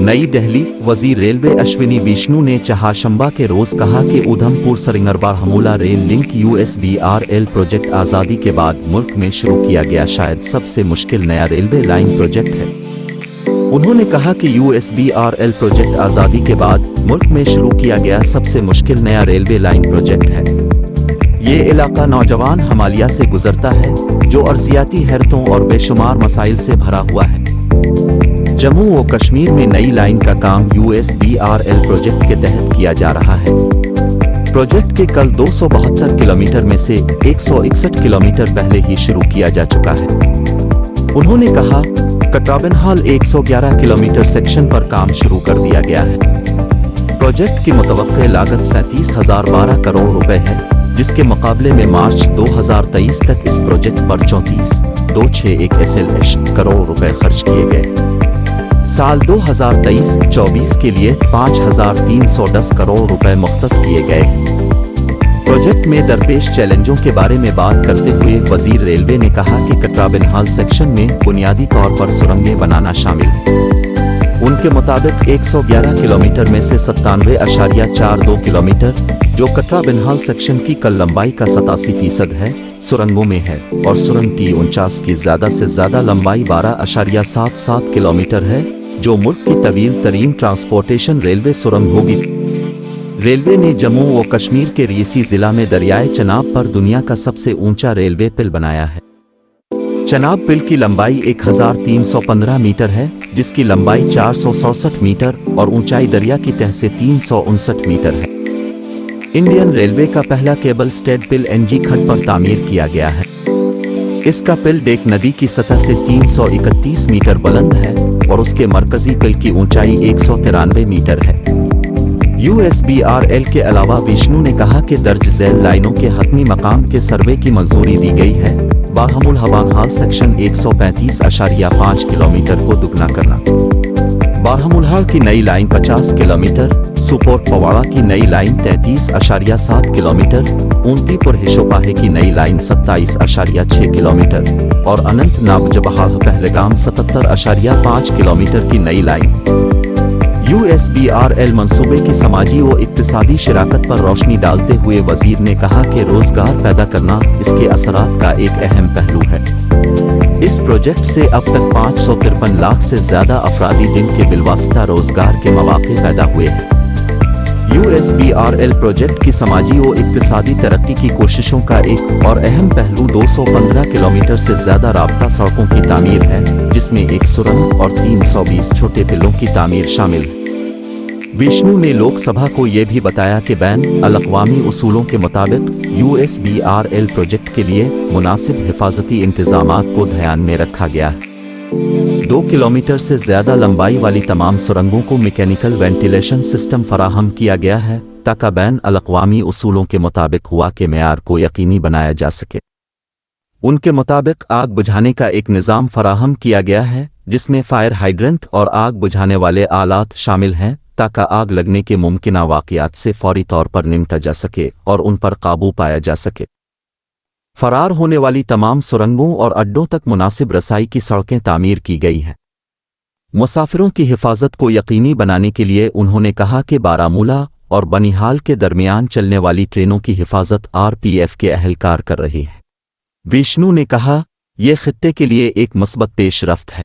नई दिल्ली। वजीर रेलवे अश्विनी वैष्णु ने चहारशंबा के रोज कहा कि Udhampur Srinagar Baramulla rail link USBRL project आज़ादी के बाद मुल्क में शुरू किया गया शायद सबसे मुश्किल नया रेलवे लाइन प्रोजेक्ट है। उन्होंने कहा कि USBRL प्रोजेक्ट आज़ादी के बाद मुल्क में शुरू किया गया सबसे मुश्किल नया रेलवे लाइन प्रोजेक्ट है। ये इलाका नौजवान हमालिया से गुजरता है जो अर्जियाती हैरतों और बेशुमार मसाइल से भरा हुआ है। जम्मू व कश्मीर में नई लाइन का काम USBRL प्रोजेक्ट के तहत किया जा रहा है। प्रोजेक्ट के कल 272 किलोमीटर में से 161 किलोमीटर पहले ही शुरू किया जा चुका है। उन्होंने कहा, कटराबनहाल 111 किलोमीटर सेक्शन पर काम शुरू कर दिया गया है। प्रोजेक्ट की मुतवक्के लागत 37,012 करोड़ रुपए है, जिसके मुकाबले में मार्च 2023 तक इस प्रोजेक्ट पर 34,261 SLH करोड़ रुपए खर्च किए गए। साल 2023-24 के लिए 5,310 करोड़ रुपए मुख्तस किए गए। प्रोजेक्ट में दरपेश चैलेंजों के बारे में बात करते हुए वजीर रेलवे ने कहा कि कटराबनहाल सेक्शन में बुनियादी तौर पर सुरंगें बनाना शामिल है। उनके मुताबिक 111 किलोमीटर में से 97.42 किलोमीटर, जो कटराबनहाल सेक्शन की कल लंबाई का 87% है, सुरंगों में है और सुरंग की 49 की ज़्यादा से ज़्यादा लंबाई 12.77 किलोमीटर है, जो मुल्क की तवील तरीन ट्रांसपोर्टेशन रेलवे सुरंग होगी। रेलवे ने जम्मू व कश्मीर के रियासी जिला में दरियाए चनाब पर दुनिया का सबसे ऊंचा रेलवे पिल बनाया है। चनाब पिल की लंबाई 1315 मीटर है, जिसकी लंबाई 467 मीटर और ऊंचाई दरिया की तह से 359 मीटर है। इंडियन रेलवे का पहला केबल स्टेड पिल NG खड्ड पर तामीर किया गया है। इसका पिल डेक नदी की सतह से 331 मीटर बुलंद है और उसके मरकजी पिल की ऊंचाई 193 मीटर है। USBRL के अलावा विष्णु ने कहा कि दर्ज झैल लाइनों के हतमी मकाम के सर्वे की मंजूरी दी गई है। बारामूला सेक्शन 135.5 किलोमीटर को दुगना करना, बारामूला की नई लाइन 50 किलोमीटर, सुपोर पवाड़ा की नई लाइन 33.7 किलोमीटर, ऊंटीपुर हिशोपाहे की नई लाइन 27.6 किलोमीटर और अनंतनाग जबहाल पहलगाम 77.5 किलोमीटर की नई लाइन। USBRL मंसूबे की समाजी व इक्तिसादी शराकत पर रोशनी डालते हुए वजीर ने कहा कि रोजगार पैदा करना इसके असरात का एक अहम पहलू है। इस प्रोजेक्ट से अब तक 553 लाख से ज्यादा अफरादी दिन के बिलवास्ता रोजगार के मौके पैदा हुए हैं। USBRL प्रोजेक्ट की समाजी व इक्तिसादी तरक्की की कोशिशों का एक और अहम पहलू 215 किलोमीटर से ज्यादा राब्ता सड़कों की तामीर है, जिसमें एक सुरंग और 320 छोटे पिलों की तामीर शामिल है। विष्णु ने लोकसभा को ये भी बताया कि बैन अल-अक़वामी उसूलों के मुताबिक USBRL प्रोजेक्ट के लिए मुनासिब हिफाजती इंतजामात को ध्यान में रखा गया है। 2 किलोमीटर से ज्यादा लंबाई वाली तमाम सुरंगों को मैकेनिकल वेंटिलेशन सिस्टम फराहम किया गया है ताकि बैन अल-अक़वामी उसूलों के मुताबिक हवा के मेयार को यकीनी बनाया जा सके। उनके मुताबिक आग बुझाने का एक निज़ाम फराहम किया गया है, जिसमें फायर हाइड्रेंट और आग बुझाने वाले आलात शामिल हैं ताकि आग लगने के मुमकिना वाक़यात से फौरी तौर पर निपटा जा सके और उन पर काबू पाया जा सके। फरार होने वाली तमाम सुरंगों और अड्डों तक मुनासिब रसाई की सड़कें तामीर की गई हैं। मुसाफिरों की हिफाजत को यकीनी बनाने के लिए उन्होंने कहा कि बारामूला और बनिहाल के दरमियान चलने वाली ट्रेनों की हिफाजत RPF के अहलकार कर रहे हैं। विष्णु ने कहा, यह खित्ते के लिए एक मस्बत पेशरफ्त है।